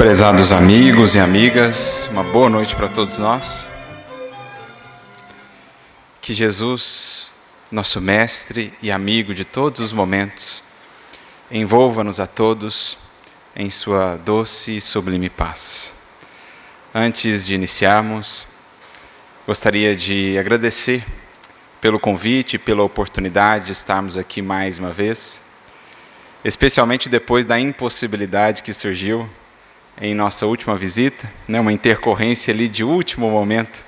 Prezados amigos e amigas, uma boa noite para todos nós. Que Jesus, nosso mestre e amigo de todos os momentos, envolva-nos a todos em sua doce e sublime paz. Antes de iniciarmos, gostaria de agradecer pelo convite e pela oportunidade de estarmos aqui mais uma vez, especialmente depois da impossibilidade que surgiu em nossa última visita, uma intercorrência ali de último momento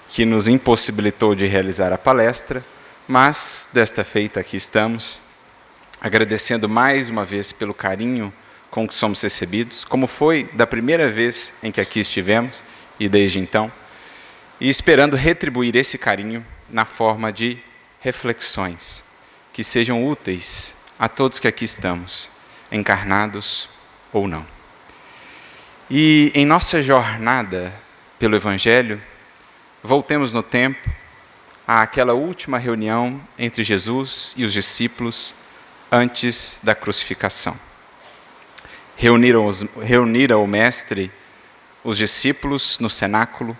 que nos impossibilitou de realizar a palestra, mas desta feita aqui estamos, agradecendo mais uma vez pelo carinho com que somos recebidos, como foi da primeira vez em que aqui estivemos e desde então, e esperando retribuir esse carinho na forma de reflexões que sejam úteis a todos que aqui estamos, encarnados ou não. E em nossa jornada pelo Evangelho, voltemos no tempo àquela última reunião entre Jesus e os discípulos antes da crucificação. Reuniram o Mestre, os discípulos no cenáculo,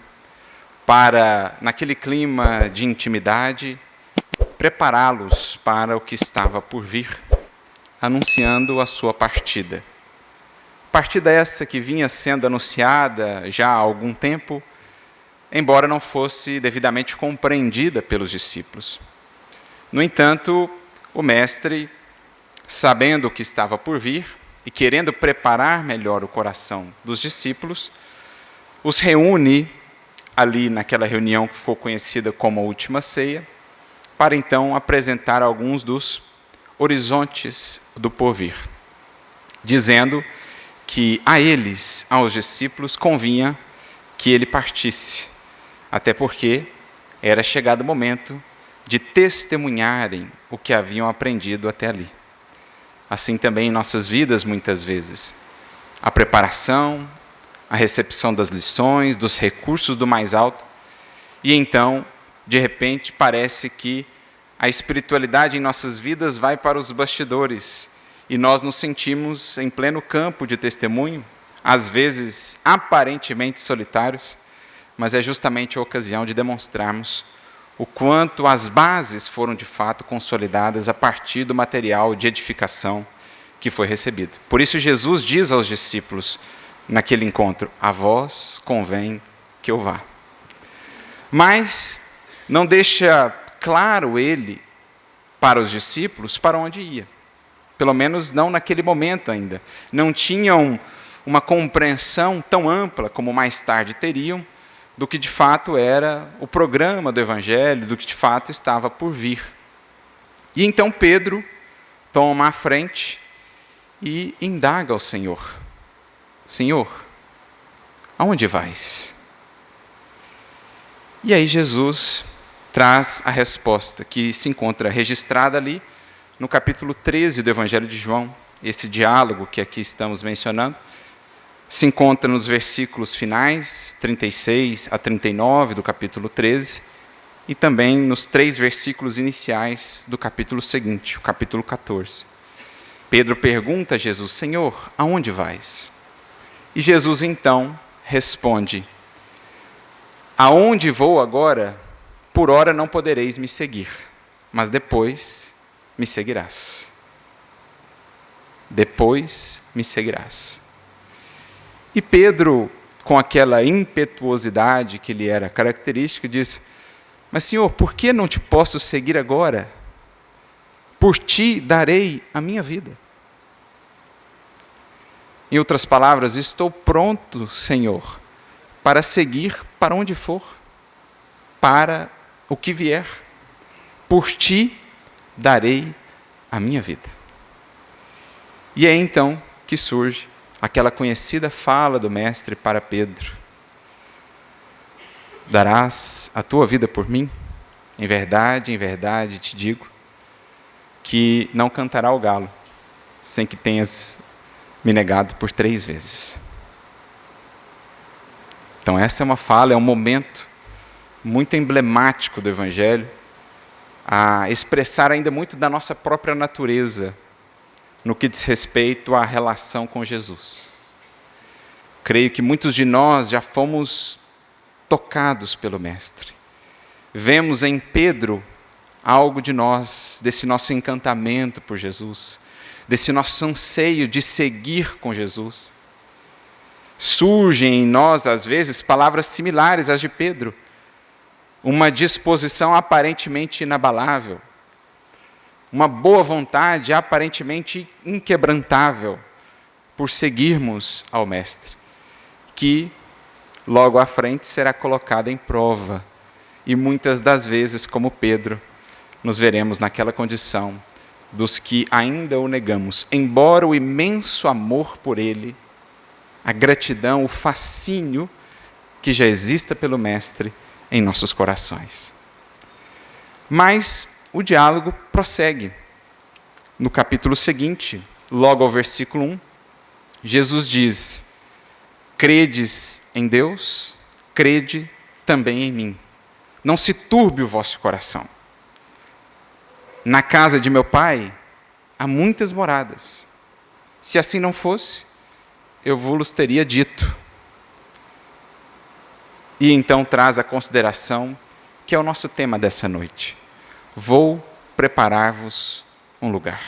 para, naquele clima de intimidade, prepará-los para o que estava por vir, anunciando a sua partida. Partida essa que vinha sendo anunciada já há algum tempo, embora não fosse devidamente compreendida pelos discípulos. No entanto, o Mestre, sabendo o que estava por vir e querendo preparar melhor o coração dos discípulos, os reúne ali naquela reunião que ficou conhecida como a Última Ceia, para então apresentar alguns dos horizontes do porvir, dizendo que a eles, aos discípulos, convinha que ele partisse, até porque era chegado o momento de testemunharem o que haviam aprendido até ali. Assim também em nossas vidas, muitas vezes, a preparação, a recepção das lições, dos recursos do mais alto, e então, de repente, parece que a espiritualidade em nossas vidas vai para os bastidores, e nós nos sentimos em pleno campo de testemunho, às vezes aparentemente solitários, mas é justamente a ocasião de demonstrarmos o quanto as bases foram de fato consolidadas a partir do material de edificação que foi recebido. Por isso Jesus diz aos discípulos naquele encontro: a vós convém que eu vá. Mas não deixa claro ele para os discípulos para onde ia. Pelo menos não naquele momento ainda. Não tinham uma compreensão tão ampla como mais tarde teriam do que de fato era o programa do Evangelho, do que de fato estava por vir. E então Pedro toma a frente e indaga ao Senhor: Senhor, aonde vais? E aí Jesus traz a resposta que se encontra registrada ali no capítulo 13 do Evangelho de João. Esse diálogo que aqui estamos mencionando se encontra nos versículos finais, 36 a 39 do capítulo 13, e também nos 3 versículos iniciais do capítulo seguinte, o capítulo 14. Pedro pergunta a Jesus: Senhor, aonde vais? E Jesus então responde: aonde vou agora, por ora não podereis me seguir, mas depois me seguirás. Depois me seguirás. E Pedro, com aquela impetuosidade que lhe era característica, diz: mas Senhor, por que não te posso seguir agora? Por ti darei a minha vida. Em outras palavras, estou pronto, Senhor, para seguir para onde for, para o que vier. Por ti darei a minha vida. E é então que surge aquela conhecida fala do Mestre para Pedro: darás a tua vida por mim? Em verdade te digo que não cantará o galo sem que tenhas me negado por 3 vezes. Então essa é uma fala, é um momento muito emblemático do Evangelho, a expressar ainda muito da nossa própria natureza no que diz respeito à relação com Jesus. Creio que muitos de nós já fomos tocados pelo Mestre. Vemos em Pedro algo de nós, desse nosso encantamento por Jesus, desse nosso anseio de seguir com Jesus. Surgem em nós, às vezes, palavras similares às de Pedro. Uma disposição aparentemente inabalável. Uma boa vontade aparentemente inquebrantável por seguirmos ao Mestre, que logo à frente será colocada em prova. E muitas das vezes, como Pedro, nos veremos naquela condição dos que ainda o negamos, embora o imenso amor por ele, a gratidão, o fascínio que já exista pelo Mestre em nossos corações. Mas o diálogo prossegue. No capítulo seguinte, logo ao versículo 1, Jesus diz: credes em Deus, crede também em mim. Não se turbe o vosso coração. Na casa de meu Pai há muitas moradas. Se assim não fosse, eu vos teria dito. E então traz a consideração que é o nosso tema dessa noite. Vou preparar-vos um lugar.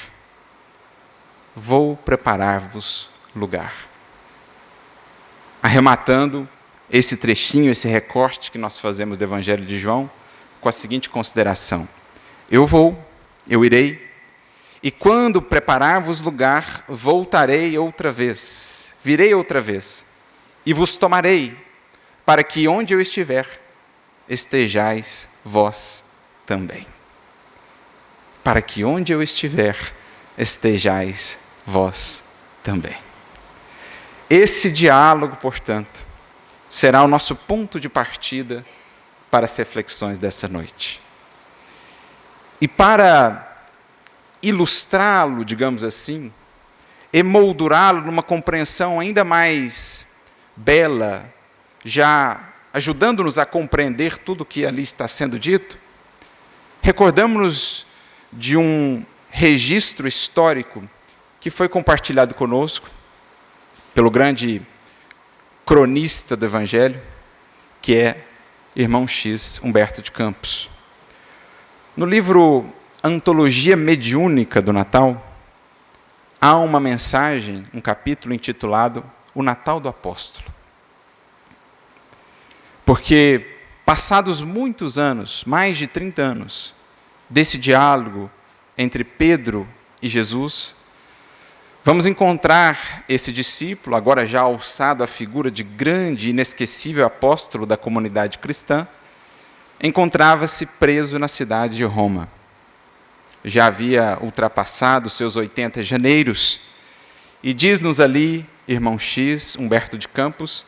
Vou preparar-vos lugar. Arrematando esse trechinho, esse recorte que nós fazemos do Evangelho de João, com a seguinte consideração: eu irei, e quando preparar-vos lugar, voltarei outra vez, virei outra vez, e vos tomarei, para que onde eu estiver, estejais vós também. Para que onde eu estiver, estejais vós também. Esse diálogo, portanto, será o nosso ponto de partida para as reflexões dessa noite. E para ilustrá-lo, digamos assim, emoldurá-lo numa compreensão ainda mais bela, já ajudando-nos a compreender tudo o que ali está sendo dito, recordamos-nos de um registro histórico que foi compartilhado conosco pelo grande cronista do Evangelho, que é Irmão X, Humberto de Campos. No livro Antologia Mediúnica do Natal, há uma mensagem, um capítulo intitulado O Natal do Apóstolo. Porque, passados muitos anos, mais de 30 anos, desse diálogo entre Pedro e Jesus, vamos encontrar esse discípulo, agora já alçado à figura de grande e inesquecível apóstolo da comunidade cristã, encontrava-se preso na cidade de Roma. Já havia ultrapassado seus 80 janeiros, e diz-nos ali, irmão X, Humberto de Campos,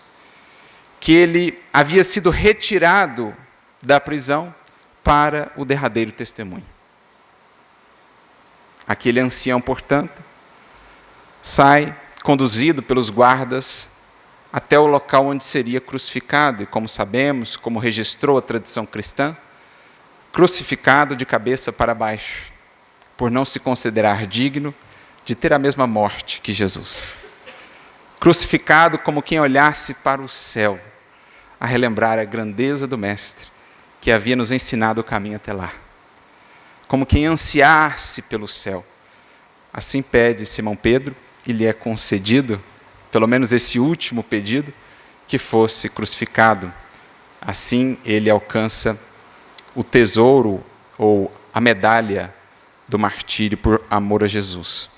que ele havia sido retirado da prisão para o derradeiro testemunho. Aquele ancião, portanto, sai conduzido pelos guardas até o local onde seria crucificado, e como sabemos, como registrou a tradição cristã, crucificado de cabeça para baixo, por não se considerar digno de ter a mesma morte que Jesus. Crucificado como quem olhasse para o céu, a relembrar a grandeza do Mestre, que havia nos ensinado o caminho até lá. Como quem ansiasse pelo céu. Assim pede Simão Pedro, e lhe é concedido, pelo menos esse último pedido, que fosse crucificado. Assim ele alcança o tesouro, ou a medalha do martírio por amor a Jesus.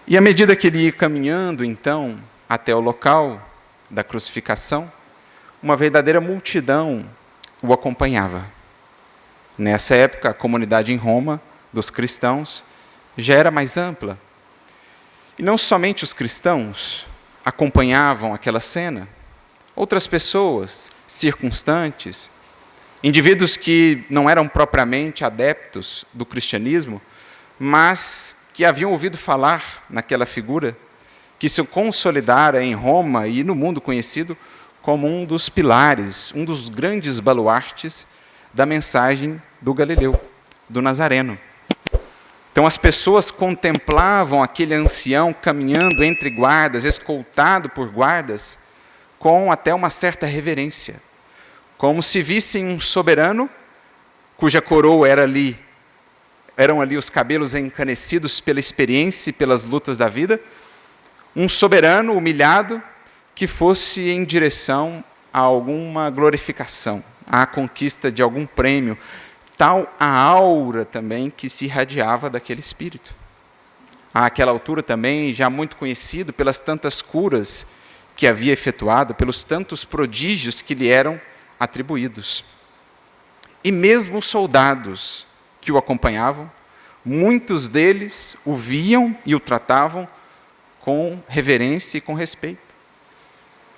E à medida que ele ia caminhando, então, até o local da crucificação, uma verdadeira multidão o acompanhava. Nessa época, a comunidade em Roma, dos cristãos, já era mais ampla. E não somente os cristãos acompanhavam aquela cena, outras pessoas, circunstantes, indivíduos que não eram propriamente adeptos do cristianismo, mas que haviam ouvido falar naquela figura, que se consolidara em Roma e no mundo conhecido como um dos pilares, um dos grandes baluartes da mensagem do Galileu, do Nazareno. Então as pessoas contemplavam aquele ancião caminhando entre guardas, escoltado por guardas, com até uma certa reverência, como se vissem um soberano cuja coroa eram ali os cabelos encanecidos pela experiência e pelas lutas da vida, um soberano humilhado que fosse em direção a alguma glorificação, à conquista de algum prêmio, tal a aura também que se irradiava daquele espírito. Àquela altura também, já muito conhecido pelas tantas curas que havia efetuado, pelos tantos prodígios que lhe eram atribuídos. E mesmo os soldados que o acompanhavam, muitos deles o viam e o tratavam com reverência e com respeito.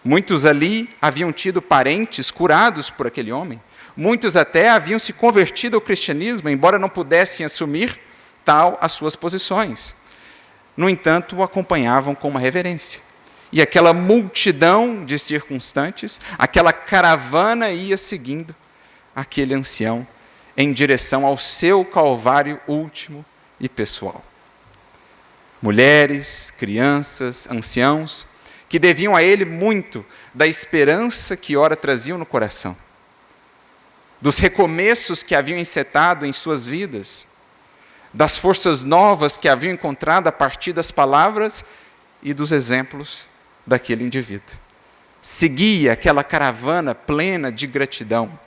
Muitos ali haviam tido parentes curados por aquele homem. Muitos até haviam se convertido ao cristianismo, embora não pudessem assumir tal as suas posições. No entanto, o acompanhavam com uma reverência. E aquela multidão de circunstantes, aquela caravana ia seguindo aquele ancião em direção ao seu calvário último e pessoal. Mulheres, crianças, anciãos, que deviam a ele muito da esperança que ora traziam no coração, dos recomeços que haviam encetado em suas vidas, das forças novas que haviam encontrado a partir das palavras e dos exemplos daquele indivíduo. Seguia aquela caravana plena de gratidão,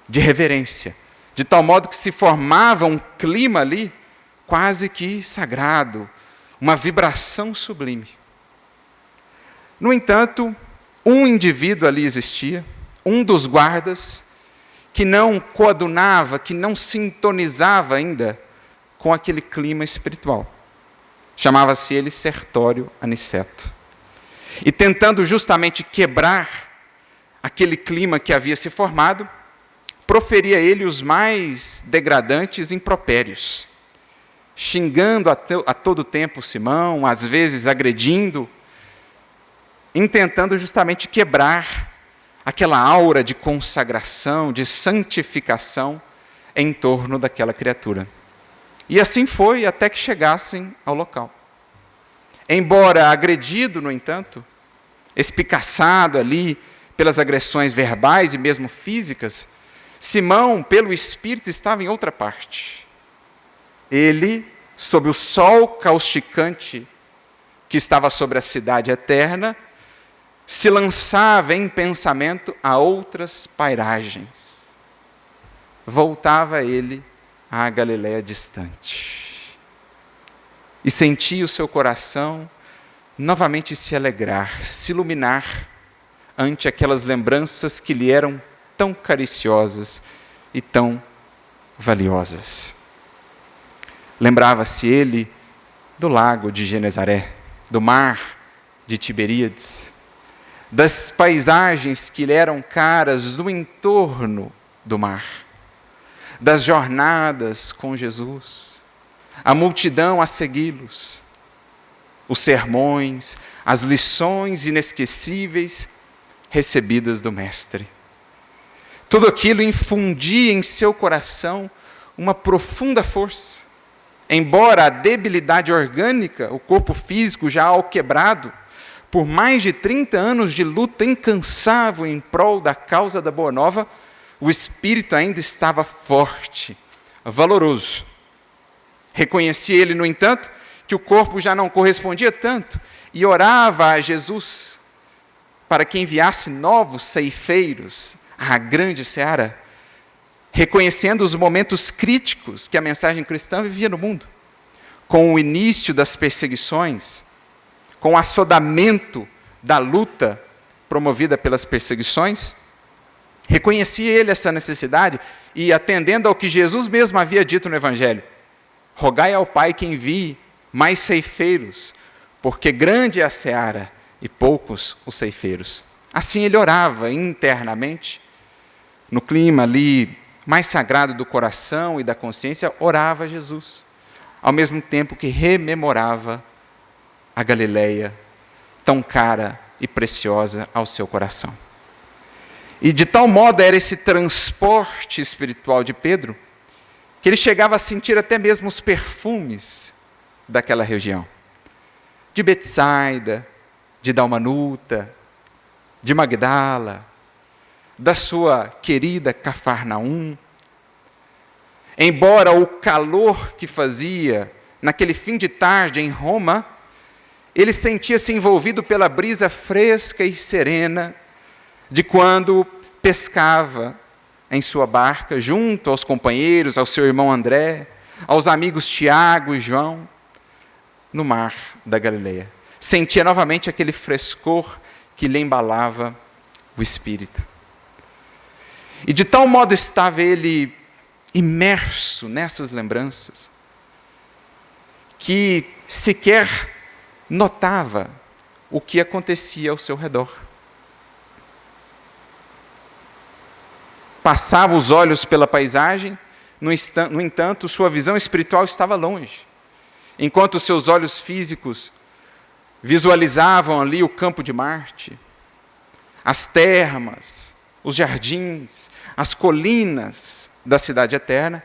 de reverência, de tal modo que se formava um clima ali quase que sagrado, uma vibração sublime. No entanto, um indivíduo ali existia, um dos guardas, que não coadunava, que não sintonizava ainda com aquele clima espiritual. Chamava-se ele Sertório Aniceto. E tentando justamente quebrar aquele clima que havia se formado, proferia ele os mais degradantes impropérios, xingando a todo tempo Simão, às vezes agredindo, intentando justamente quebrar aquela aura de consagração, de santificação em torno daquela criatura. E assim foi até que chegassem ao local. Embora agredido, no entanto, espicaçado ali pelas agressões verbais e mesmo físicas, Simão, pelo Espírito, estava em outra parte. Ele, sob o sol causticante que estava sobre a cidade eterna, se lançava em pensamento a outras pairagens. Voltava ele à Galiléia distante. E sentia o seu coração novamente se alegrar, se iluminar ante aquelas lembranças que lhe eram tão cariciosas e tão valiosas. Lembrava-se ele do lago de Genezaré, do mar de Tiberíades, das paisagens que lhe eram caras no entorno do mar, das jornadas com Jesus, a multidão a segui-los, os sermões, as lições inesquecíveis recebidas do Mestre. Tudo aquilo infundia em seu coração uma profunda força. Embora a debilidade orgânica, o corpo físico já alquebrado, por mais de 30 anos de luta incansável em prol da causa da Boa Nova, o espírito ainda estava forte, valoroso. Reconhecia ele, no entanto, que o corpo já não correspondia tanto, e orava a Jesus para que enviasse novos ceifeiros à grande seara, reconhecendo os momentos críticos que a mensagem cristã vivia no mundo, com o início das perseguições, com o assodamento da luta promovida pelas perseguições. Reconhecia ele essa necessidade e, atendendo ao que Jesus mesmo havia dito no Evangelho, rogai ao Pai que envie mais ceifeiros, porque grande é a seara e poucos os ceifeiros. Assim ele orava internamente, no clima ali mais sagrado do coração e da consciência, orava a Jesus, ao mesmo tempo que rememorava a Galileia, tão cara e preciosa ao seu coração. E de tal modo era esse transporte espiritual de Pedro, que ele chegava a sentir até mesmo os perfumes daquela região. De Betsaida, de Dalmanuta, de Magdala, da sua querida Cafarnaum. Embora o calor que fazia naquele fim de tarde em Roma, ele sentia-se envolvido pela brisa fresca e serena de quando pescava em sua barca, junto aos companheiros, ao seu irmão André, aos amigos Tiago e João, no mar da Galileia. Sentia novamente aquele frescor que lhe embalava o espírito. E de tal modo estava ele imerso nessas lembranças, que sequer notava o que acontecia ao seu redor. Passava os olhos pela paisagem, no entanto, sua visão espiritual estava longe. Enquanto seus olhos físicos visualizavam ali o campo de Marte, as termas, os jardins, as colinas da cidade eterna,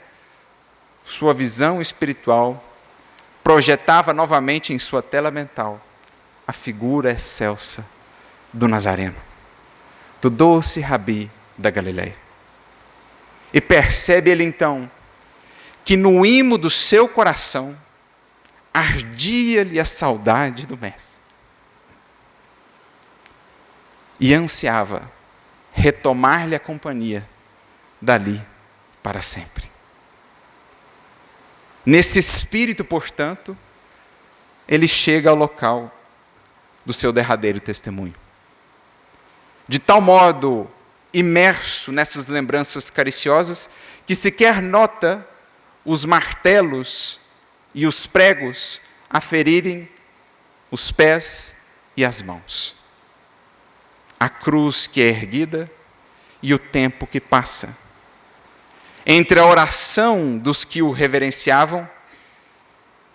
sua visão espiritual projetava novamente em sua tela mental a figura excelsa do Nazareno, do doce Rabi da Galileia. E percebe ele então que no imo do seu coração ardia-lhe a saudade do Mestre. E ansiava retomar-lhe a companhia dali para sempre. Nesse espírito, portanto, ele chega ao local do seu derradeiro testemunho. De tal modo imerso nessas lembranças cariciosas, que sequer nota os martelos e os pregos a ferirem os pés e as mãos. A cruz que é erguida e o tempo que passa. Entre a oração dos que o reverenciavam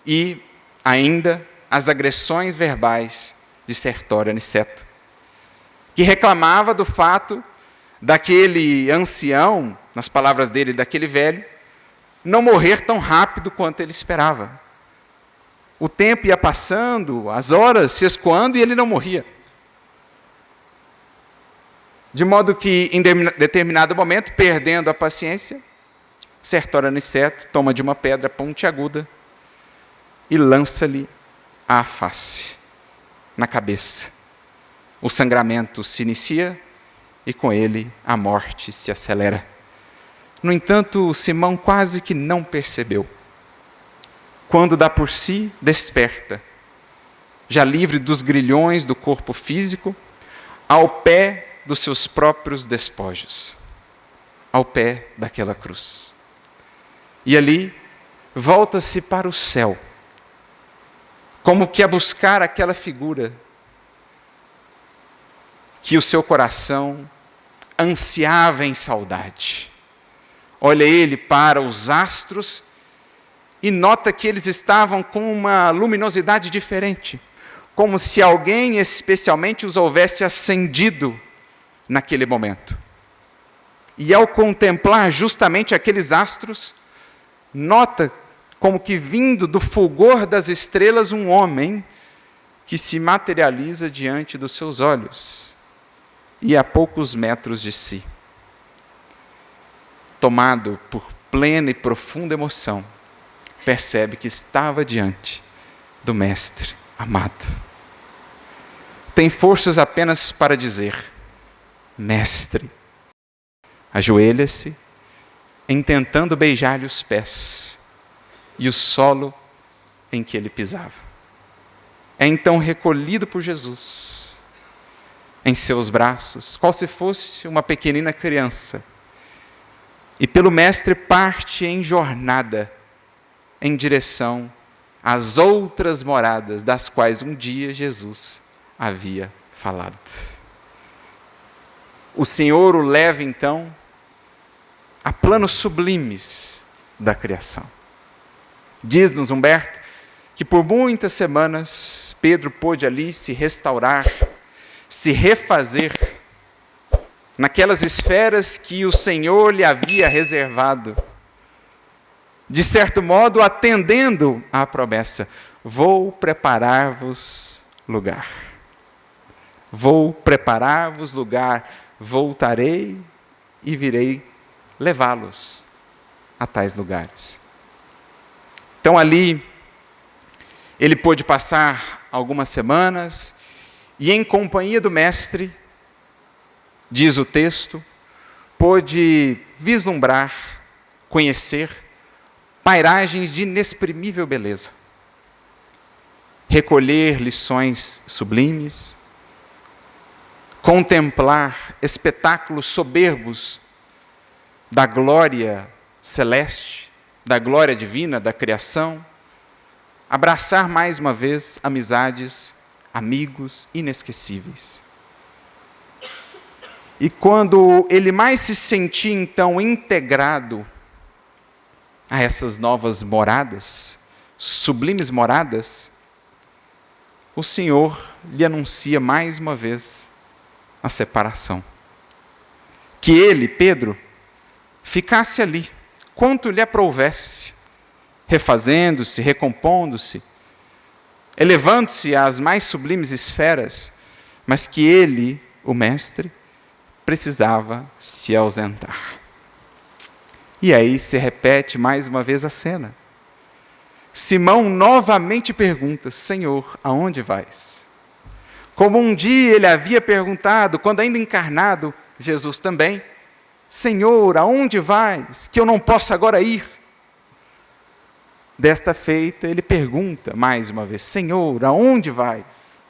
e ainda as agressões verbais de Sertório Aniceto, que reclamava do fato daquele ancião, nas palavras dele, daquele velho, não morrer tão rápido quanto ele esperava. O tempo ia passando, as horas se escoando e ele não morria. De modo que, em determinado momento, perdendo a paciência, Sertório Aniceto toma de uma pedra pontiaguda e lança-lhe à face, na cabeça. O sangramento se inicia e com ele a morte se acelera. No entanto, Simão quase que não percebeu. Quando dá por si, desperta, já livre dos grilhões do corpo físico, ao pé dos seus próprios despojos, ao pé daquela cruz. E ali, volta-se para o céu, como que a buscar aquela figura que o seu coração ansiava em saudade. Olha ele para os astros e nota que eles estavam com uma luminosidade diferente, como se alguém especialmente os houvesse acendido naquele momento. E ao contemplar justamente aqueles astros, nota como que vindo do fulgor das estrelas um homem que se materializa diante dos seus olhos e a poucos metros de si. Tomado por plena e profunda emoção, percebe que estava diante do Mestre amado. Tem forças apenas para dizer: Mestre. Ajoelha-se, intentando beijar-lhe os pés e o solo em que ele pisava. É então recolhido por Jesus em seus braços, qual se fosse uma pequenina criança, e pelo Mestre parte em jornada em direção às outras moradas das quais um dia Jesus havia falado. O Senhor o leva então a planos sublimes da criação. Diz-nos Humberto que por muitas semanas Pedro pôde ali se restaurar, se refazer naquelas esferas que o Senhor lhe havia reservado de certo modo, atendendo à promessa: vou preparar-vos lugar. Vou preparar-vos lugar, voltarei e virei levá-los a tais lugares. Então ali, ele pôde passar algumas semanas e em companhia do Mestre, diz o texto, pôde vislumbrar, conhecer pairagens de inexprimível beleza, recolher lições sublimes, contemplar espetáculos soberbos da glória celeste, da glória divina, da criação, abraçar mais uma vez amizades, amigos inesquecíveis. E quando ele mais se sentia então integrado a essas novas moradas, sublimes moradas, o Senhor lhe anuncia mais uma vez a separação. Que ele, Pedro, ficasse ali, quanto lhe aprouvesse, refazendo-se, recompondo-se, elevando-se às mais sublimes esferas, mas que ele, o Mestre, precisava se ausentar. E aí se repete mais uma vez a cena. Simão novamente pergunta: Senhor, aonde vais? Como um dia ele havia perguntado, quando ainda encarnado, Jesus também: Senhor, aonde vais, que eu não posso agora ir? Desta feita ele pergunta mais uma vez: Senhor, aonde vais?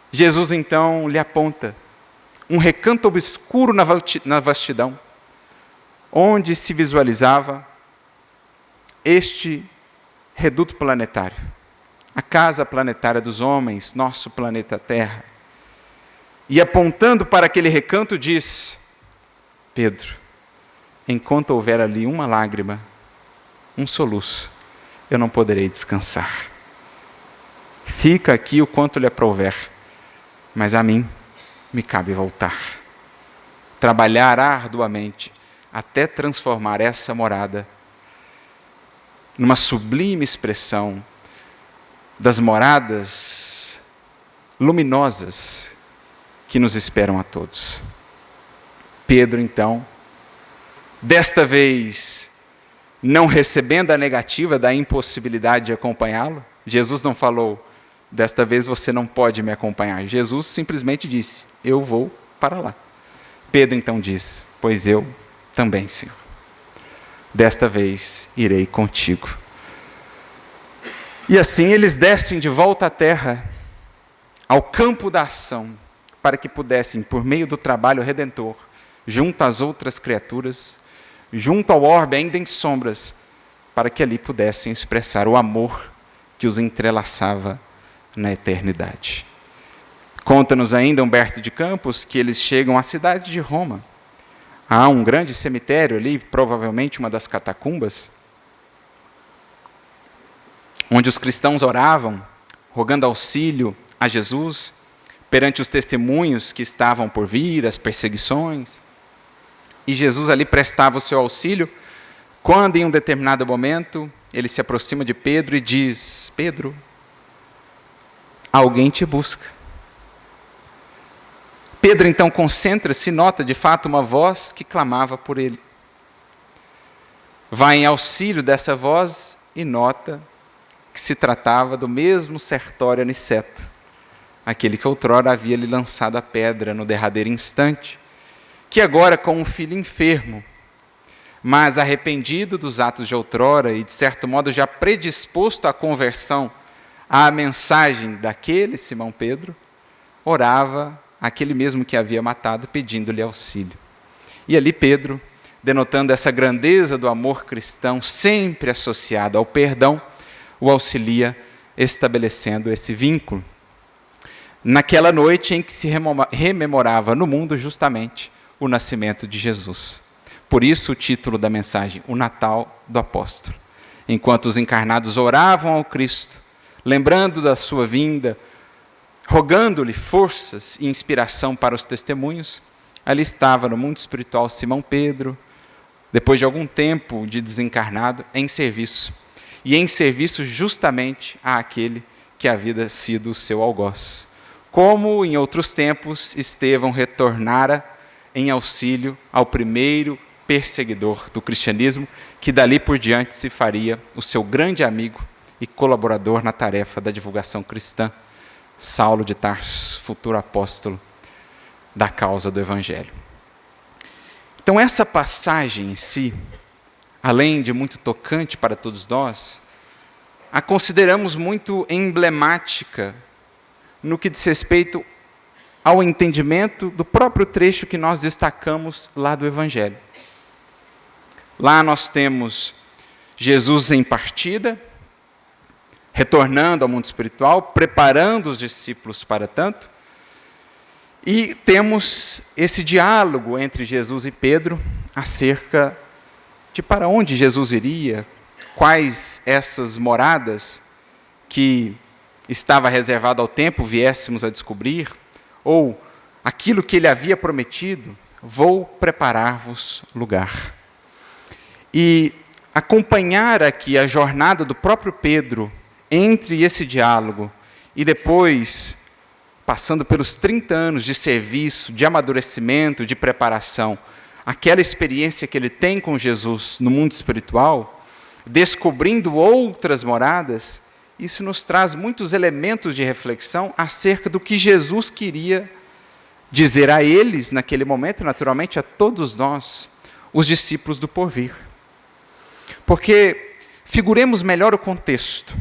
Jesus então lhe aponta um recanto obscuro na vastidão, onde se visualizava este reduto planetário, a casa planetária dos homens, nosso planeta Terra. E apontando para aquele recanto diz: Pedro, enquanto houver ali uma lágrima, um soluço, eu não poderei descansar. Fica aqui o quanto lhe aprouver, mas a mim me cabe voltar. Trabalhar arduamente até transformar essa morada numa sublime expressão das moradas luminosas que nos esperam a todos. Pedro, então, desta vez, não recebendo a negativa da impossibilidade de acompanhá-lo, Jesus não falou: desta vez você não pode me acompanhar. Jesus simplesmente disse: eu vou para lá. Pedro então diz: pois eu também, Senhor. Desta vez irei contigo. E assim eles descem de volta à terra, ao campo da ação, para que pudessem, por meio do trabalho redentor, junto às outras criaturas, junto ao orbe ainda em sombras, para que ali pudessem expressar o amor que os entrelaçava na eternidade. Conta-nos ainda Humberto de Campos que eles chegam à cidade de Roma. Há um grande cemitério ali, provavelmente uma das catacumbas, onde os cristãos oravam, rogando auxílio a Jesus, perante os testemunhos que estavam por vir, as perseguições. E Jesus ali prestava o seu auxílio, quando em um determinado momento, ele se aproxima de Pedro e diz: Pedro, alguém te busca. Pedro então concentra-se e nota de fato uma voz que clamava por ele. Vai em auxílio dessa voz e nota que se tratava do mesmo Sertório Aniceto, aquele que outrora havia lhe lançado a pedra no derradeiro instante, que agora, com um filho enfermo, mas arrependido dos atos de outrora e de certo modo já predisposto à conversão à mensagem daquele Simão Pedro, orava aquele mesmo que havia matado, pedindo-lhe auxílio. E ali Pedro, denotando essa grandeza do amor cristão, sempre associado ao perdão, o auxilia, estabelecendo esse vínculo. Naquela noite em que se rememorava no mundo justamente o nascimento de Jesus. Por isso o título da mensagem, o Natal do Apóstolo. Enquanto os encarnados oravam ao Cristo, lembrando da sua vinda, rogando-lhe forças e inspiração para os testemunhos, ali estava no mundo espiritual Simão Pedro, depois de algum tempo de desencarnado, em serviço. E em serviço justamente àquele que havia sido o seu algoz. Como em outros tempos, Estevão retornara em auxílio ao primeiro perseguidor do cristianismo, que dali por diante se faria o seu grande amigo e colaborador na tarefa da divulgação cristã, Saulo de Tarso, futuro apóstolo da causa do Evangelho. Então essa passagem em si, além de muito tocante para todos nós, a consideramos muito emblemática no que diz respeito ao entendimento do próprio trecho que nós destacamos lá do Evangelho. Lá nós temos Jesus em partida, retornando ao mundo espiritual, preparando os discípulos para tanto, e temos esse diálogo entre Jesus e Pedro acerca de para onde Jesus iria, quais essas moradas que estava reservado ao tempo viéssemos a descobrir, ou aquilo que ele havia prometido: vou preparar-vos lugar. E acompanhar aqui a jornada do próprio Pedro entre esse diálogo e depois, passando pelos 30 anos de serviço, de amadurecimento, de preparação, aquela experiência que ele tem com Jesus no mundo espiritual, descobrindo outras moradas, isso nos traz muitos elementos de reflexão acerca do que Jesus queria dizer a eles naquele momento, e naturalmente a todos nós, os discípulos do porvir. Porque figuremos melhor o contexto.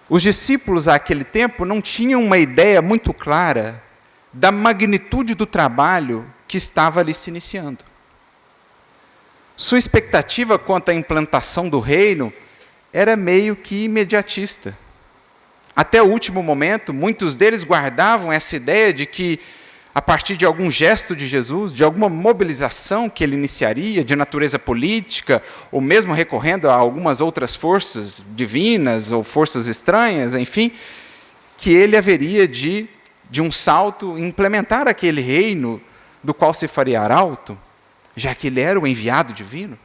Os discípulos àquele tempo não tinham uma ideia muito clara da magnitude do trabalho que estava ali se iniciando. Sua expectativa quanto à implantação do reino era meio que imediatista. Até o último momento, muitos deles guardavam essa ideia de que, a partir de algum gesto de Jesus, de alguma mobilização que ele iniciaria, de natureza política, ou mesmo recorrendo a algumas outras forças divinas ou forças estranhas, enfim, que ele haveria de um salto, implementar aquele reino do qual se faria arauto, já que ele era o enviado divino.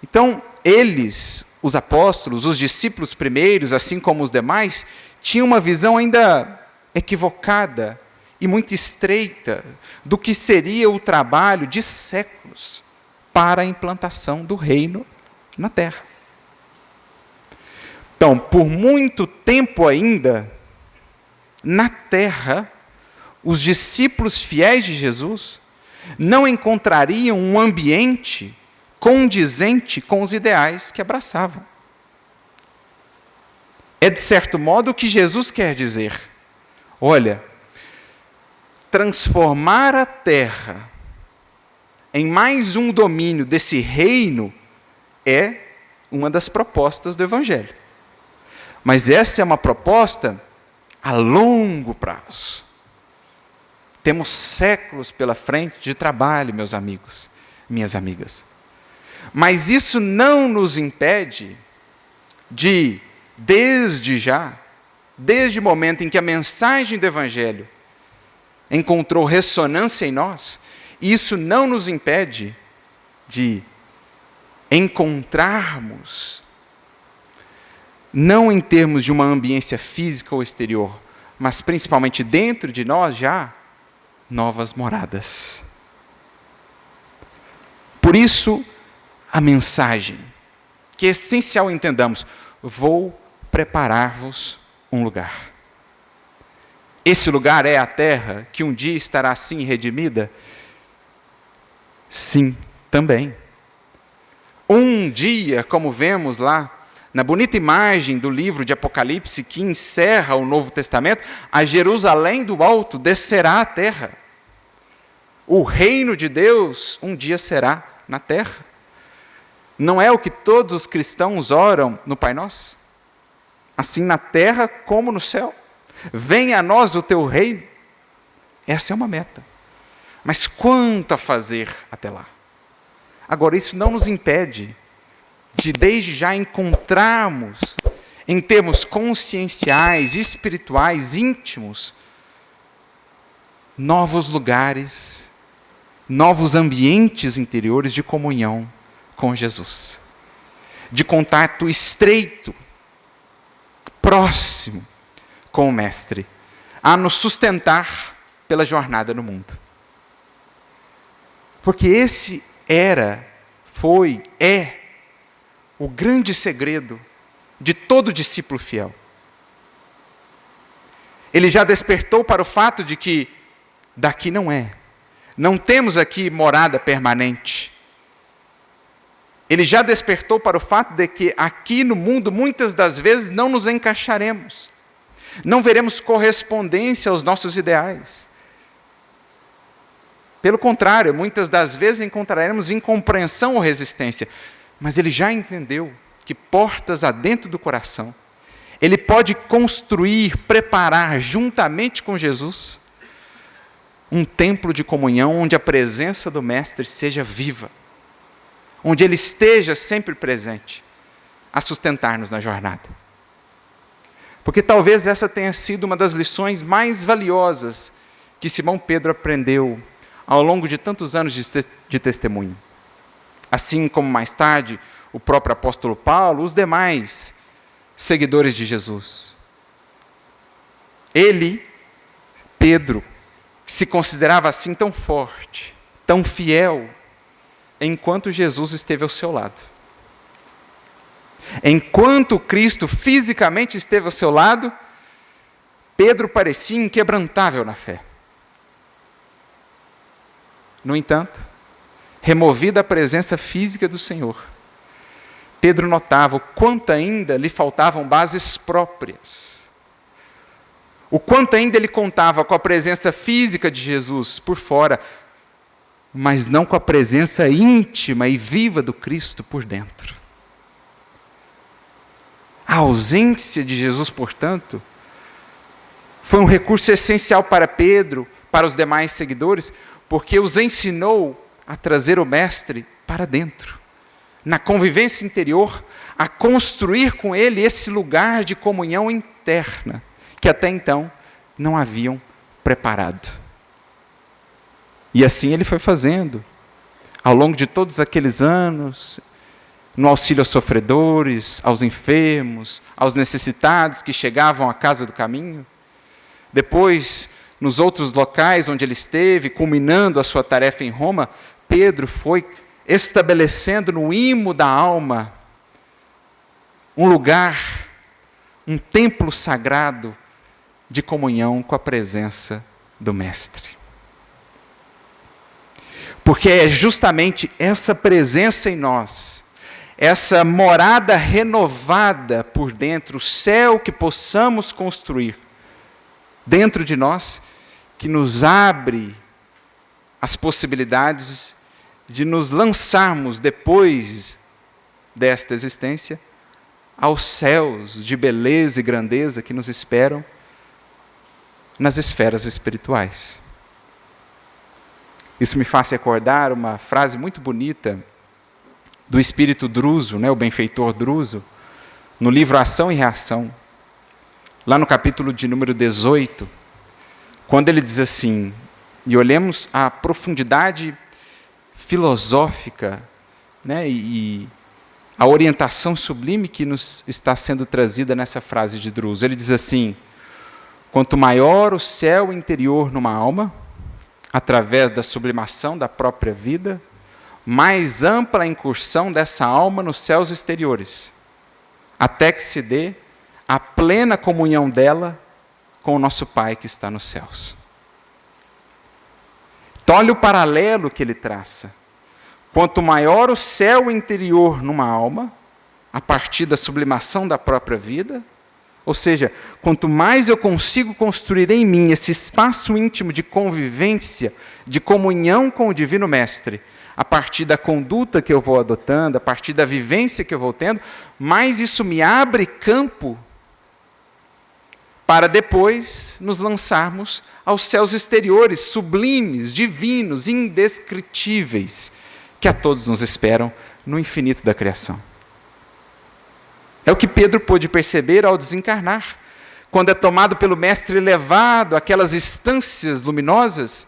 Então, eles, os apóstolos, os discípulos primeiros, assim como os demais, tinham uma visão ainda equivocada e muito estreita do que seria o trabalho de séculos para a implantação do reino na terra. Então, por muito tempo ainda, na terra, os discípulos fiéis de Jesus não encontrariam um ambiente condizente com os ideais que abraçavam. É, de certo modo, o que Jesus quer dizer. Olha, transformar a terra em mais um domínio desse reino é uma das propostas do Evangelho. Mas essa é uma proposta a longo prazo. Temos séculos pela frente de trabalho, meus amigos, minhas amigas. Mas isso não nos impede de, desde o momento em que a mensagem do Evangelho encontrou ressonância em nós, isso não nos impede de encontrarmos, não em termos de uma ambiência física ou exterior, mas principalmente dentro de nós já, novas moradas. Por isso, a mensagem, que é essencial entendamos: vou preparar-vos um lugar. Esse lugar é a terra que um dia estará assim redimida? Sim, também. Um dia, como vemos lá, na bonita imagem do livro de Apocalipse, que encerra o Novo Testamento, a Jerusalém do alto descerá à terra. O reino de Deus um dia será na terra. Não é o que todos os cristãos oram no Pai Nosso? Assim na terra como no céu. Venha a nós o teu reino. Essa é uma meta. Mas quanto a fazer até lá? Agora, isso não nos impede de, desde já, encontrarmos, em termos conscienciais, espirituais, íntimos, novos lugares novos ambientes interiores de comunhão com Jesus, de contato estreito, próximo com o Mestre, a nos sustentar pela jornada no mundo. Porque esse é o grande segredo de todo discípulo fiel. Ele já despertou para o fato de que daqui não temos aqui morada permanente. Ele já despertou para o fato de que aqui no mundo, muitas das vezes, não nos encaixaremos. Não veremos correspondência aos nossos ideais. Pelo contrário, muitas das vezes encontraremos incompreensão ou resistência. Mas ele já entendeu que portas adentro do coração, ele pode construir, preparar, juntamente com Jesus, um templo de comunhão onde a presença do Mestre seja viva, onde ele esteja sempre presente, a sustentar-nos na jornada. Porque talvez essa tenha sido uma das lições mais valiosas que Simão Pedro aprendeu ao longo de tantos anos de testemunho. Assim como mais tarde o próprio apóstolo Paulo, os demais seguidores de Jesus. Ele, Pedro, se considerava assim tão forte, tão fiel, enquanto Jesus esteve ao seu lado. Enquanto Cristo fisicamente esteve ao seu lado, Pedro parecia inquebrantável na fé. No entanto, removida a presença física do Senhor, Pedro notava o quanto ainda lhe faltavam bases próprias. O quanto ainda ele contava com a presença física de Jesus por fora, mas não com a presença íntima e viva do Cristo por dentro. A ausência de Jesus, portanto, foi um recurso essencial para Pedro, para os demais seguidores, porque os ensinou a trazer o Mestre para dentro, na convivência interior, a construir com ele esse lugar de comunhão interna, que até então não haviam preparado. E assim ele foi fazendo, ao longo de todos aqueles anos, no auxílio aos sofredores, aos enfermos, aos necessitados que chegavam à casa do caminho. Depois, nos outros locais onde ele esteve, culminando a sua tarefa em Roma, Pedro foi estabelecendo no imo da alma um lugar, um templo sagrado de comunhão com a presença do Mestre. Porque é justamente essa presença em nós, essa morada renovada por dentro, o céu que possamos construir dentro de nós, que nos abre as possibilidades de nos lançarmos depois desta existência aos céus de beleza e grandeza que nos esperam nas esferas espirituais. Isso me faz recordar uma frase muito bonita do espírito Druso, o benfeitor Druso, no livro Ação e Reação, lá no capítulo de número 18, quando ele diz assim, e olhemos a profundidade filosófica, e a orientação sublime que nos está sendo trazida nessa frase de Druso. Ele diz assim: quanto maior o céu interior numa alma, através da sublimação da própria vida, mais ampla a incursão dessa alma nos céus exteriores, até que se dê a plena comunhão dela com o nosso Pai que está nos céus. Então, olha o paralelo que ele traça. Quanto maior o céu interior numa alma, a partir da sublimação da própria vida, ou seja, quanto mais eu consigo construir em mim esse espaço íntimo de convivência, de comunhão com o Divino Mestre, a partir da conduta que eu vou adotando, a partir da vivência que eu vou tendo, mais isso me abre campo para depois nos lançarmos aos céus exteriores, sublimes, divinos, indescritíveis, que a todos nos esperam no infinito da criação. É o que Pedro pôde perceber ao desencarnar, quando é tomado pelo Mestre e levado àquelas instâncias luminosas,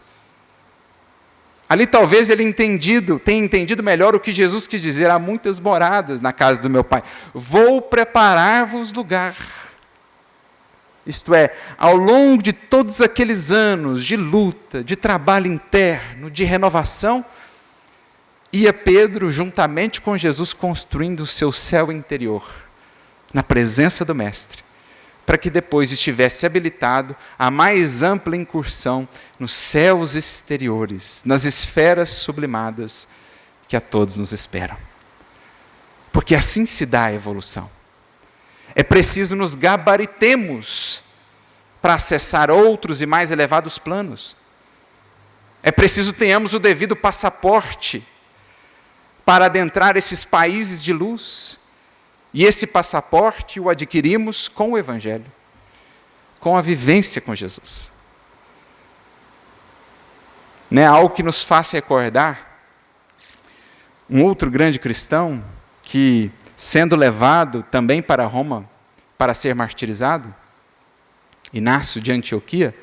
Ali talvez ele tenha entendido melhor o que Jesus quis dizer: há muitas moradas na casa do meu Pai. Vou preparar-vos lugar. Isto é, ao longo de todos aqueles anos de luta, de trabalho interno, de renovação, ia Pedro, juntamente com Jesus, construindo o seu céu interior, na presença do Mestre, para que depois estivesse habilitado a mais ampla incursão nos céus exteriores, nas esferas sublimadas que a todos nos esperam. Porque assim se dá a evolução. É preciso nos gabaritemos para acessar outros e mais elevados planos. É preciso tenhamos o devido passaporte para adentrar esses países de luz. E esse passaporte o adquirimos com o Evangelho, com a vivência com Jesus. Algo que nos faça recordar um outro grande cristão que, sendo levado também para Roma para ser martirizado, Inácio de Antioquia,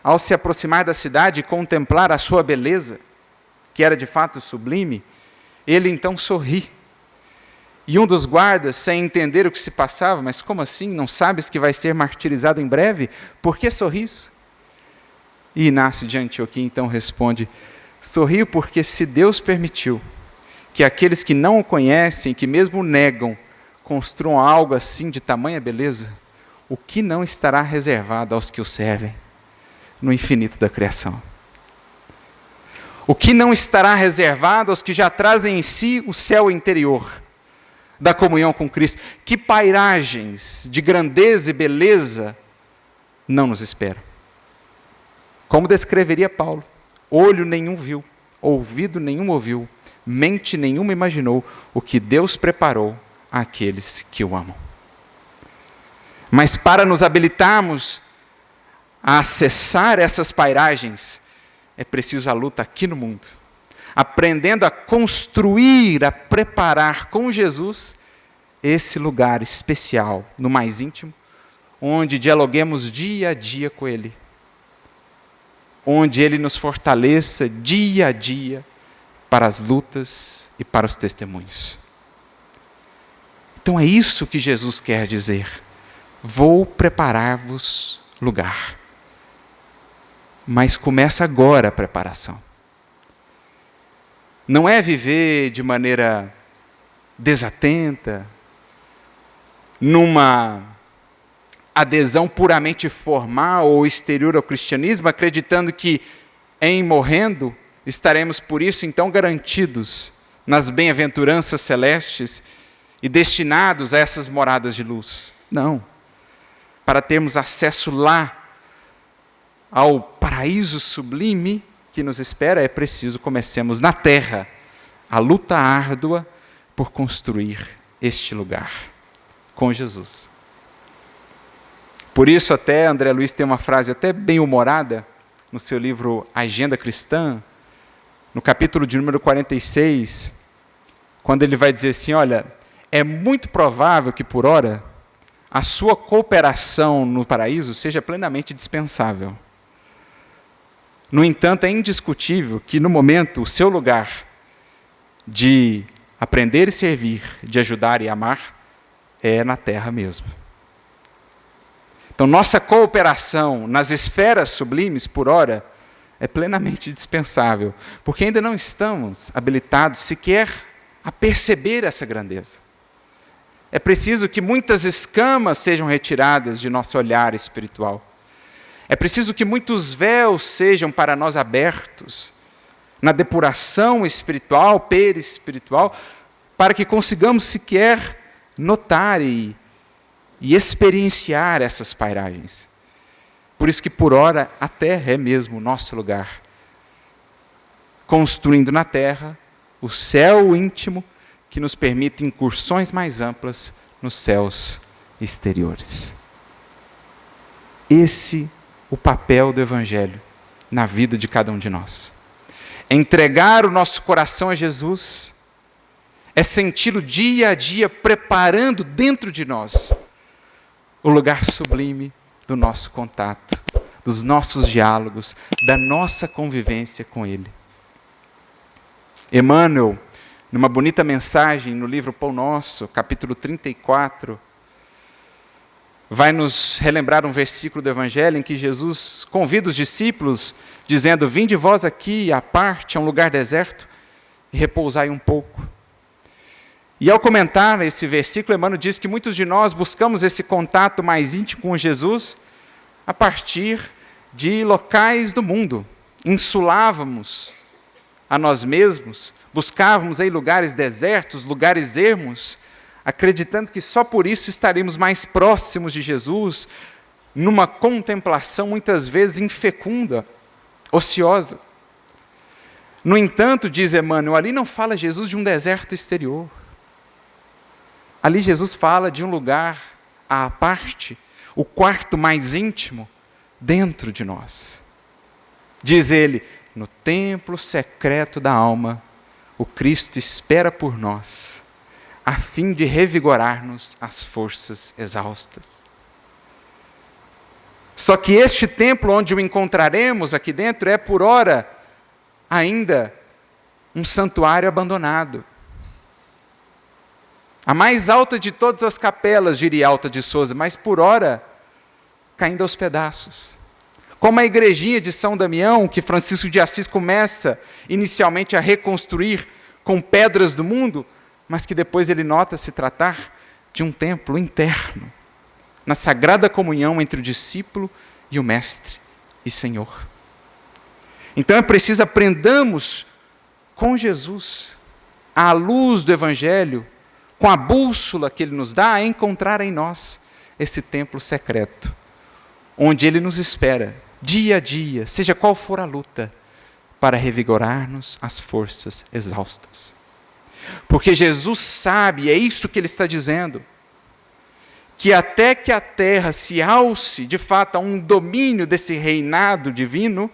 ao se aproximar da cidade e contemplar a sua beleza, que era de fato sublime, ele então sorri. E um dos guardas, sem entender o que se passava: mas como assim? Não sabes que vai ser martirizado em breve? Por que sorris? E Inácio de Antioquia então responde: sorrio porque, se Deus permitiu que aqueles que não o conhecem, que mesmo o negam, construam algo assim de tamanha beleza, o que não estará reservado aos que o servem no infinito da criação? O que não estará reservado aos que já trazem em si o céu interior da comunhão com Cristo? Que pairagens de grandeza e beleza não nos esperam? Como descreveria Paulo: olho nenhum viu, ouvido nenhum ouviu, mente nenhuma imaginou o que Deus preparou àqueles que o amam. Mas para nos habilitarmos a acessar essas pairagens, é preciso a luta aqui no mundo, aprendendo a construir, a preparar com Jesus esse lugar especial, no mais íntimo, onde dialoguemos dia a dia com Ele, onde Ele nos fortaleça dia a dia para as lutas e para os testemunhos. Então é isso que Jesus quer dizer: vou preparar-vos lugar. Mas começa agora a preparação. Não é viver de maneira desatenta, numa adesão puramente formal ou exterior ao cristianismo, acreditando que, em morrendo, estaremos por isso então garantidos nas bem-aventuranças celestes e destinados a essas moradas de luz. Não. Para termos acesso lá ao paraíso sublime que nos espera, é preciso comecemos na terra a luta árdua por construir este lugar com Jesus. Por isso até André Luiz tem uma frase até bem humorada no seu livro Agenda Cristã, no capítulo de número 46, quando ele vai dizer assim: olha, é muito provável que por ora a sua cooperação no paraíso seja plenamente dispensável. No entanto, é indiscutível que no momento o seu lugar de aprender e servir, de ajudar e amar, é na terra mesmo. Então, nossa cooperação nas esferas sublimes, por ora, é plenamente dispensável, porque ainda não estamos habilitados sequer a perceber essa grandeza. É preciso que muitas escamas sejam retiradas de nosso olhar espiritual. É preciso que muitos véus sejam para nós abertos, na depuração espiritual, perispiritual, para que consigamos sequer notar e experienciar essas pairagens. Por isso que por ora a terra é mesmo o nosso lugar, construindo na terra o céu íntimo que nos permite incursões mais amplas nos céus exteriores. Esse é o papel do Evangelho na vida de cada um de nós. É entregar o nosso coração a Jesus, é senti-lo dia a dia preparando dentro de nós o lugar sublime do nosso contato, dos nossos diálogos, da nossa convivência com Ele. Emmanuel, numa bonita mensagem no livro Pão Nosso, capítulo 34, vai nos relembrar um versículo do Evangelho em que Jesus convida os discípulos, dizendo: vinde vós aqui à parte, a um lugar deserto, e repousai um pouco. E ao comentar esse versículo, Emmanuel diz que muitos de nós buscamos esse contato mais íntimo com Jesus a partir de locais do mundo. Insulávamos a nós mesmos, buscávamos aí lugares desertos, lugares ermos, acreditando que só por isso estaríamos mais próximos de Jesus, numa contemplação muitas vezes infecunda, ociosa. No entanto, diz Emmanuel, ali não fala Jesus de um deserto exterior. Ali Jesus fala de um lugar à parte, o quarto mais íntimo, dentro de nós. Diz ele, no templo secreto da alma, o Cristo espera por nós, a fim de revigorar-nos as forças exaustas. Só que este templo onde o encontraremos aqui dentro é, por ora, ainda um santuário abandonado. A mais alta de todas as capelas, diria Alta de Souza, mas por ora, caindo aos pedaços. Como a igrejinha de São Damião, que Francisco de Assis começa inicialmente a reconstruir com pedras do mundo, mas que depois ele nota se tratar de um templo interno, na sagrada comunhão entre o discípulo e o Mestre e Senhor. Então é preciso aprendamos com Jesus, à luz do Evangelho, com a bússola que Ele nos dá, a encontrar em nós esse templo secreto, onde Ele nos espera, dia a dia, seja qual for a luta, para revigorar-nos as forças exaustas. Porque Jesus sabe, é isso que Ele está dizendo, que até que a terra se alce, de fato, a um domínio desse reinado divino,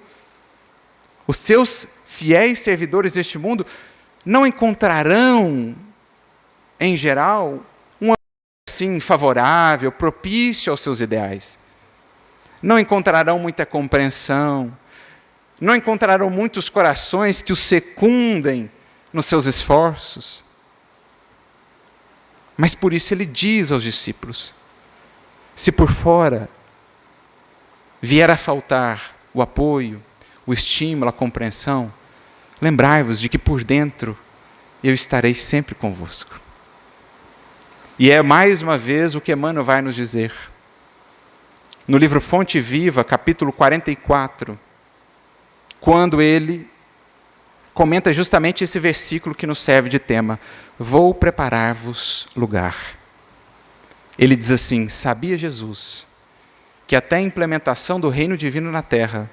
os seus fiéis servidores deste mundo não encontrarão, em geral, um ambiente assim favorável, propício aos seus ideais. Não encontrarão muita compreensão, não encontrarão muitos corações que os secundem nos seus esforços. Mas por isso ele diz aos discípulos, se por fora vier a faltar o apoio, o estímulo, a compreensão, lembrai-vos de que por dentro eu estarei sempre convosco. E é mais uma vez o que Emmanuel vai nos dizer. No livro Fonte Viva, capítulo 44, quando ele comenta justamente esse versículo que nos serve de tema, vou preparar-vos lugar. Ele diz assim, sabia Jesus que até a implementação do reino divino na terra,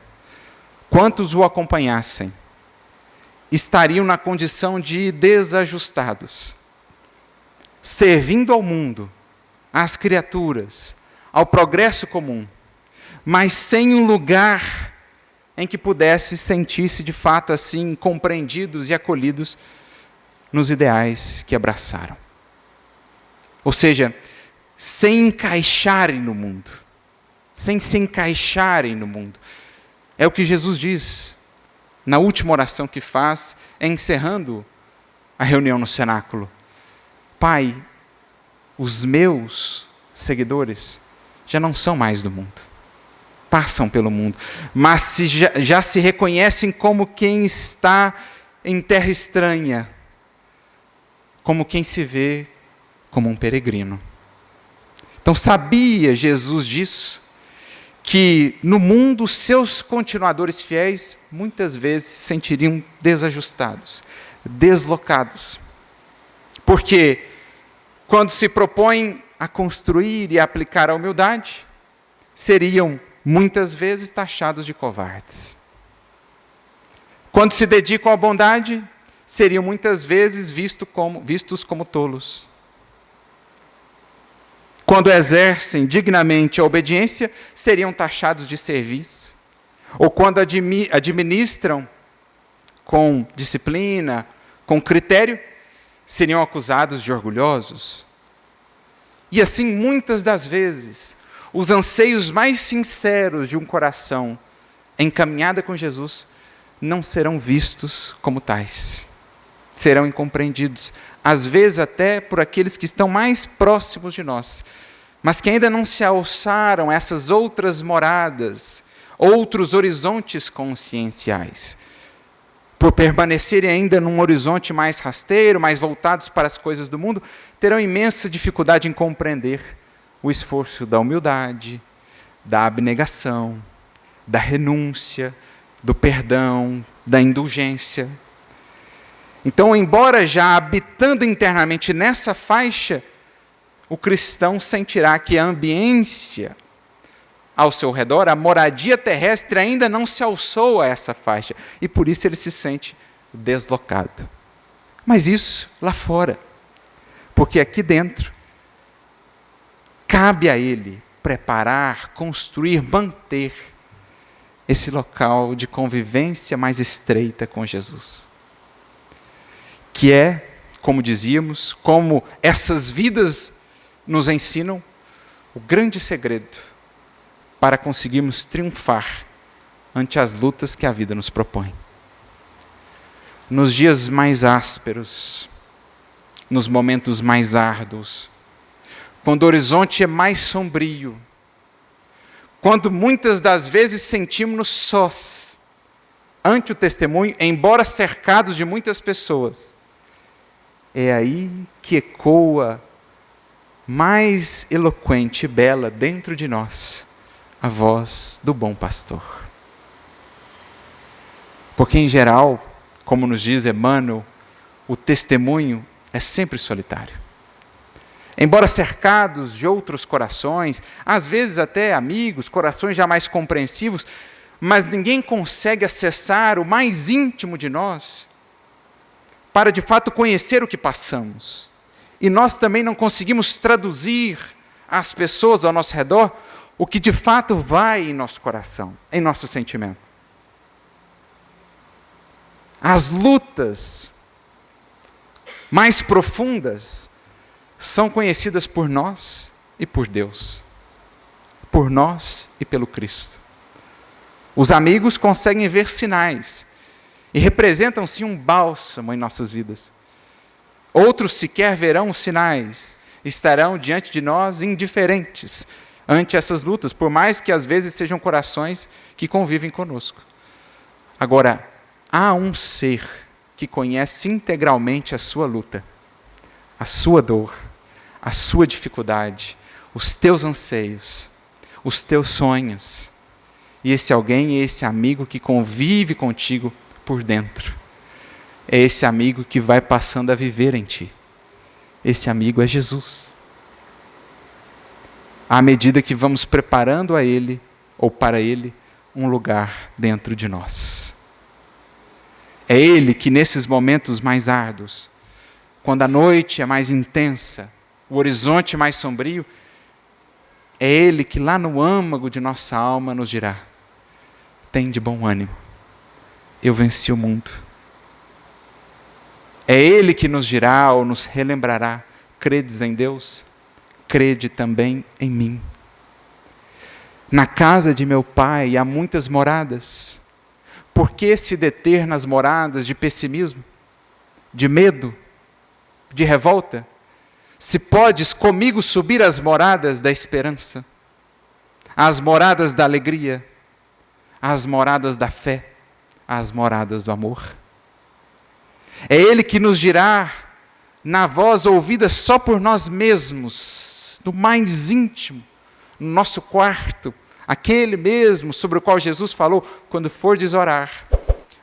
quantos o acompanhassem, estariam na condição de desajustados, servindo ao mundo, às criaturas, ao progresso comum, mas sem um lugar em que pudesse sentir-se de fato assim compreendidos e acolhidos nos ideais que abraçaram. Ou seja, sem encaixarem no mundo, sem se encaixarem no mundo. É o que Jesus diz na última oração que faz, encerrando a reunião no cenáculo. Pai, os meus seguidores já não são mais do mundo, passam pelo mundo, mas já se reconhecem como quem está em terra estranha, como quem se vê como um peregrino. Então sabia Jesus disso, que no mundo seus continuadores fiéis muitas vezes se sentiriam desajustados, deslocados, porque quando se propõem a construir e a aplicar a humildade, seriam muitas vezes taxados de covardes. Quando se dedicam à bondade, seriam muitas vezes vistos como tolos. Quando exercem dignamente a obediência, seriam taxados de serviço. Ou quando administram com disciplina, com critério, seriam acusados de orgulhosos. E assim, muitas das vezes, os anseios mais sinceros de um coração em caminhada com Jesus não serão vistos como tais. serão incompreendidos, às vezes até por aqueles que estão mais próximos de nós, mas que ainda não se alçaram a essas outras moradas, outros horizontes conscienciais. Por permanecerem ainda num horizonte mais rasteiro, mais voltados para as coisas do mundo, terão imensa dificuldade em compreender o esforço da humildade, da abnegação, da renúncia, do perdão, da indulgência. Então, embora já habitando internamente nessa faixa, o cristão sentirá que a ambiência ao seu redor, a moradia terrestre ainda não se alçou a essa faixa, e por isso ele se sente deslocado. Mas isso lá fora, porque aqui dentro cabe a ele preparar, construir, manter esse local de convivência mais estreita com Jesus. Que é, como dizíamos, como essas vidas nos ensinam, o grande segredo para conseguirmos triunfar ante as lutas que a vida nos propõe. Nos dias mais ásperos, nos momentos mais árduos, quando o horizonte é mais sombrio, quando muitas das vezes sentimos-nos sós ante o testemunho, embora cercados de muitas pessoas, é aí que ecoa mais eloquente e bela dentro de nós a voz do bom pastor. Porque em geral, como nos diz Emmanuel, o testemunho é sempre solitário. Embora cercados de outros corações, às vezes até amigos, corações já mais compreensivos, mas ninguém consegue acessar o mais íntimo de nós para de fato conhecer o que passamos. E nós também não conseguimos traduzir às pessoas ao nosso redor o que de fato vai em nosso coração, em nosso sentimento. As lutas mais profundas são conhecidas por nós e por Deus, por nós e pelo Cristo. Os amigos conseguem ver sinais e representam sim um bálsamo em nossas vidas. Outros sequer verão os sinais, estarão diante de nós indiferentes ante essas lutas, por mais que às vezes sejam corações que convivem conosco. Agora, há um ser que conhece integralmente a sua luta, a sua dor, a sua dificuldade, os teus anseios, os teus sonhos. E esse alguém é esse amigo que convive contigo por dentro. É esse amigo que vai passando a viver em ti. Esse amigo é Jesus. À medida que vamos preparando a Ele, ou para Ele, um lugar dentro de nós. É Ele que nesses momentos mais árduos, quando a noite é mais intensa, o horizonte mais sombrio, é Ele que lá no âmago de nossa alma nos dirá: tem de bom ânimo, eu venci o mundo. É Ele que nos dirá ou nos relembrará: credes em Deus, crede também em mim. Na casa de meu Pai há muitas moradas. Por que se deter nas moradas de pessimismo, de medo, de revolta? Se podes comigo subir às moradas da esperança, às moradas da alegria, às moradas da fé, às moradas do amor. É Ele que nos dirá, na voz ouvida só por nós mesmos, no mais íntimo, no nosso quarto, aquele mesmo sobre o qual Jesus falou: quando fordes orar,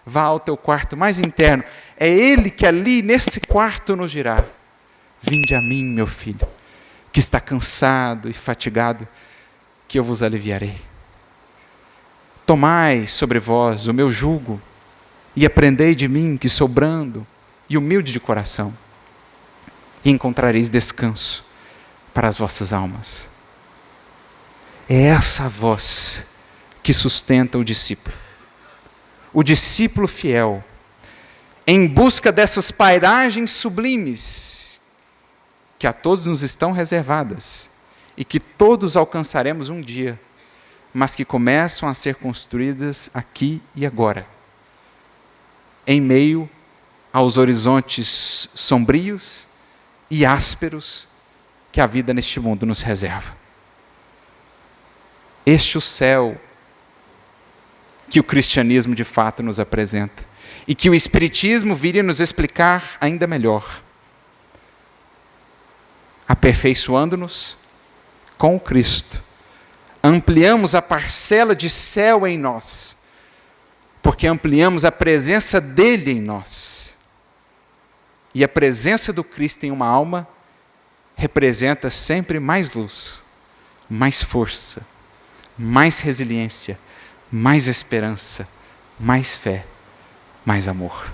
vá ao teu quarto mais interno. É Ele que ali nesse quarto nos dirá: vinde a mim, meu filho, que está cansado e fatigado, que eu vos aliviarei. Tomai sobre vós o meu jugo e aprendei de mim, que sou brando e humilde de coração, e encontrareis descanso para as vossas almas. É essa a voz que sustenta o discípulo fiel, em busca dessas pairagens sublimes que a todos nos estão reservadas e que todos alcançaremos um dia, mas que começam a ser construídas aqui e agora, em meio aos horizontes sombrios e ásperos que a vida neste mundo nos reserva. Este é o céu que o cristianismo de fato nos apresenta e que o Espiritismo viria nos explicar ainda melhor, aperfeiçoando-nos com o Cristo. Ampliamos a parcela de céu em nós, porque ampliamos a presença dele em nós. E a presença do Cristo em uma alma representa sempre mais luz, mais força, mais resiliência, mais esperança, mais fé, mais amor.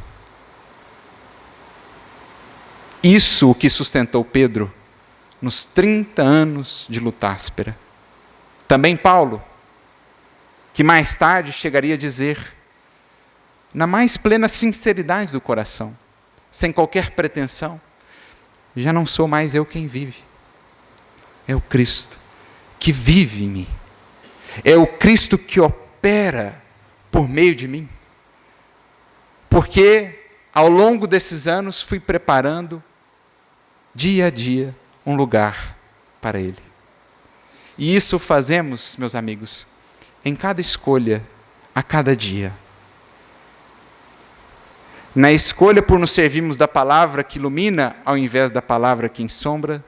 Isso o que sustentou Pedro nos 30 anos de luta áspera. Também Paulo, que mais tarde chegaria a dizer, na mais plena sinceridade do coração, sem qualquer pretensão, já não sou mais eu quem vive, é o Cristo que vive em mim, é o Cristo que opera por meio de mim, porque ao longo desses anos fui preparando dia a dia um lugar para Ele. E isso fazemos, meus amigos, em cada escolha, a cada dia. Na escolha por nos servirmos da palavra que ilumina, ao invés da palavra que ensombra.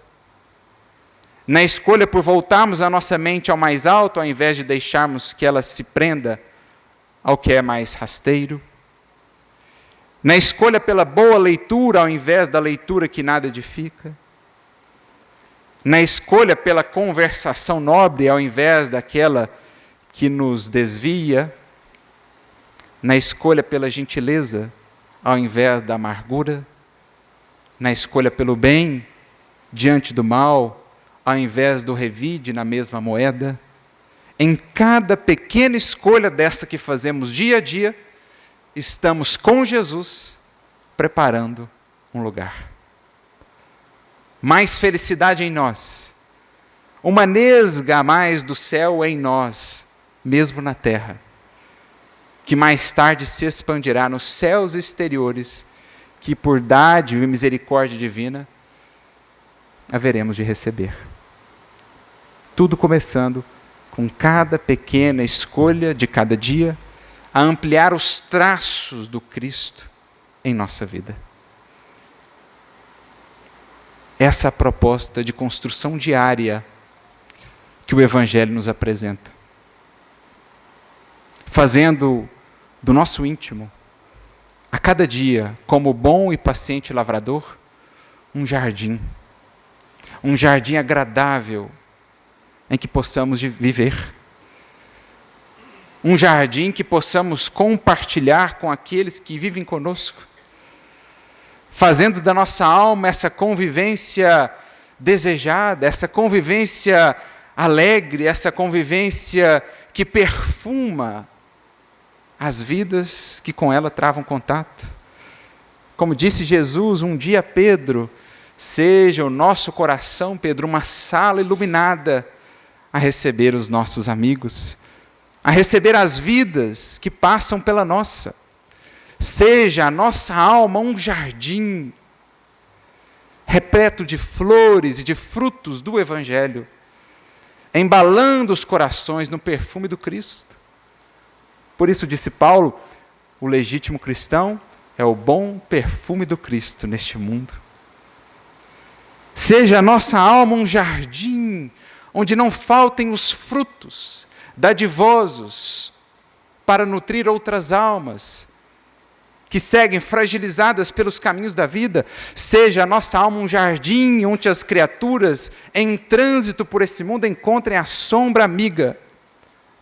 Na escolha por voltarmos a nossa mente ao mais alto, ao invés de deixarmos que ela se prenda ao que é mais rasteiro. Na escolha pela boa leitura, ao invés da leitura que nada edifica. Na escolha pela conversação nobre, ao invés daquela que nos desvia. Na escolha pela gentileza, ao invés da amargura, na escolha pelo bem diante do mal, ao invés do revide na mesma moeda. Em cada pequena escolha dessa que fazemos dia a dia, estamos com Jesus preparando um lugar. Mais felicidade em nós, uma nesga a mais do céu em nós, mesmo na terra, que mais tarde se expandirá nos céus exteriores, que por dádiva e misericórdia divina, haveremos de receber. Tudo começando com cada pequena escolha de cada dia, a ampliar os traços do Cristo em nossa vida. Essa é a proposta de construção diária que o Evangelho nos apresenta. Fazendo do nosso íntimo, a cada dia, como bom e paciente lavrador, um jardim agradável em que possamos viver, um jardim que possamos compartilhar com aqueles que vivem conosco, fazendo da nossa alma essa convivência desejada, essa convivência alegre, essa convivência que perfuma as vidas que com ela travam contato. Como disse Jesus um dia a Pedro, seja o nosso coração, Pedro, uma sala iluminada a receber os nossos amigos, a receber as vidas que passam pela nossa. Seja a nossa alma um jardim repleto de flores e de frutos do Evangelho, embalando os corações no perfume do Cristo. Por isso disse Paulo, o legítimo cristão é o bom perfume do Cristo neste mundo. Seja a nossa alma um jardim onde não faltem os frutos dadivosos para nutrir outras almas que seguem fragilizadas pelos caminhos da vida. Seja a nossa alma um jardim onde as criaturas em trânsito por esse mundo encontrem a sombra amiga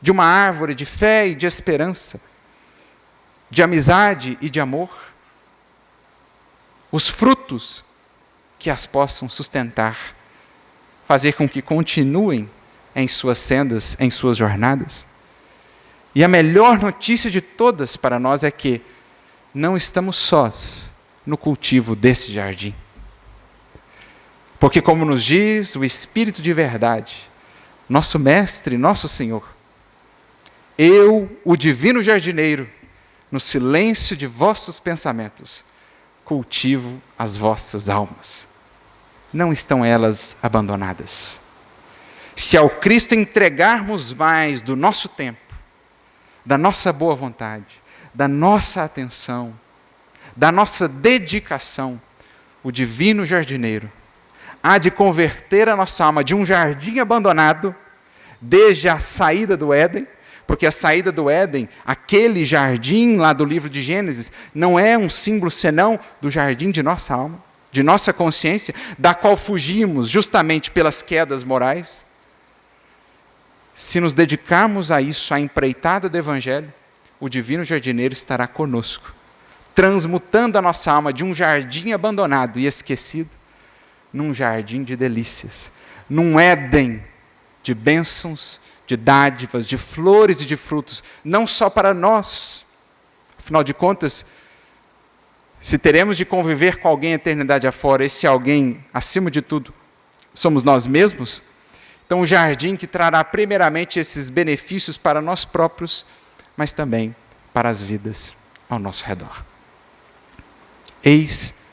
de uma árvore de fé e de esperança, de amizade e de amor. Os frutos que as possam sustentar, fazer com que continuem em suas sendas, em suas jornadas. E a melhor notícia de todas para nós é que não estamos sós no cultivo desse jardim. Porque, como nos diz o Espírito de verdade, nosso Mestre, nosso Senhor, eu, o divino jardineiro, no silêncio de vossos pensamentos, cultivo as vossas almas. Não estão elas abandonadas. Se ao Cristo entregarmos mais do nosso tempo, da nossa boa vontade, da nossa atenção, da nossa dedicação, o divino jardineiro há de converter a nossa alma de um jardim abandonado, desde a saída do Éden, porque a saída do Éden, aquele jardim lá do livro de Gênesis, não é um símbolo senão do jardim de nossa alma, de nossa consciência, da qual fugimos justamente pelas quedas morais. Se nos dedicarmos a isso, à empreitada do Evangelho, o divino jardineiro estará conosco, transmutando a nossa alma de um jardim abandonado e esquecido, num jardim de delícias, num Éden de bênçãos, de dádivas, de flores e de frutos, não só para nós. Afinal de contas, se teremos de conviver com alguém a eternidade afora, esse alguém, acima de tudo, somos nós mesmos, então um jardim que trará primeiramente esses benefícios para nós próprios, mas também para as vidas ao nosso redor. Eis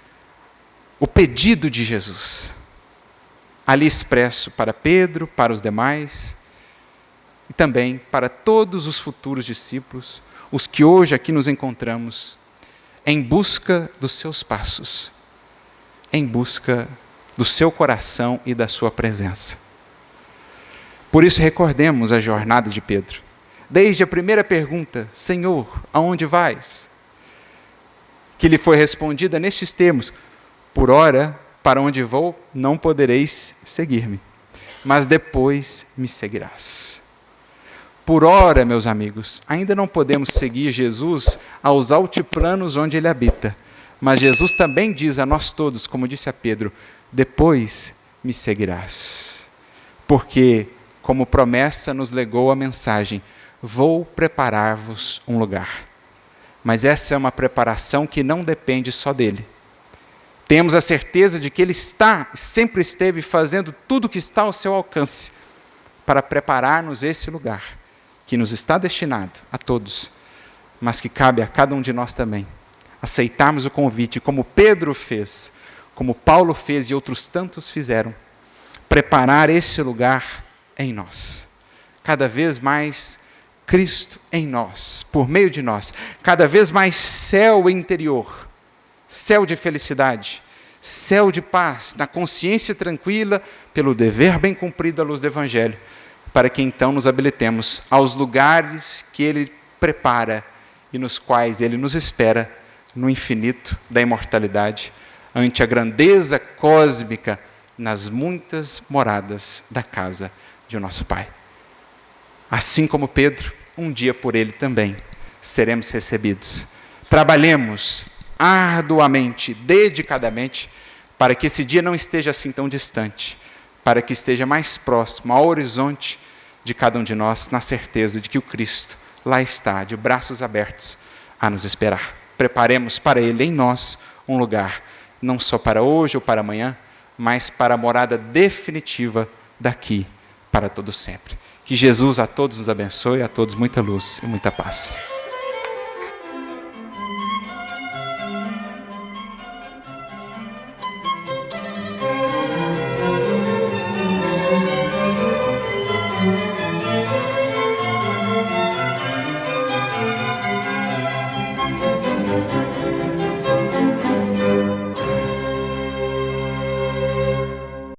o pedido de Jesus, ali expresso para Pedro, para os demais, e também para todos os futuros discípulos, os que hoje aqui nos encontramos, em busca dos seus passos, em busca do seu coração e da sua presença. Por isso recordemos a jornada de Pedro. Desde a primeira pergunta, Senhor, aonde vais? Que lhe foi respondida nestes termos, por ora, para onde vou, não podereis seguir-me, mas depois me seguirás. Por ora, meus amigos, ainda não podemos seguir Jesus aos altiplanos onde ele habita, mas Jesus também diz a nós todos, como disse a Pedro, depois me seguirás. Porque, como promessa, nos legou a mensagem, vou preparar-vos um lugar. Mas essa é uma preparação que não depende só dele. Temos a certeza de que ele está, sempre esteve fazendo tudo o que está ao seu alcance para preparar-nos esse lugar, que nos está destinado a todos, mas que cabe a cada um de nós também aceitarmos o convite, como Pedro fez, como Paulo fez e outros tantos fizeram, preparar esse lugar em nós. Cada vez mais Cristo em nós, por meio de nós, cada vez mais céu interior, céu de felicidade, céu de paz, na consciência tranquila, pelo dever bem cumprido à luz do Evangelho, para que então nos habilitemos aos lugares que Ele prepara e nos quais Ele nos espera no infinito da imortalidade, ante a grandeza cósmica nas muitas moradas da casa de nosso Pai. Assim como Pedro, um dia por Ele também seremos recebidos. Trabalhemos arduamente, dedicadamente, para que esse dia não esteja assim tão distante, para que esteja mais próximo ao horizonte de cada um de nós, na certeza de que o Cristo lá está, de braços abertos, a nos esperar. Preparemos para Ele em nós um lugar, não só para hoje ou para amanhã, mas para a morada definitiva daqui, para todo sempre. Que Jesus a todos nos abençoe, a todos muita luz e muita paz.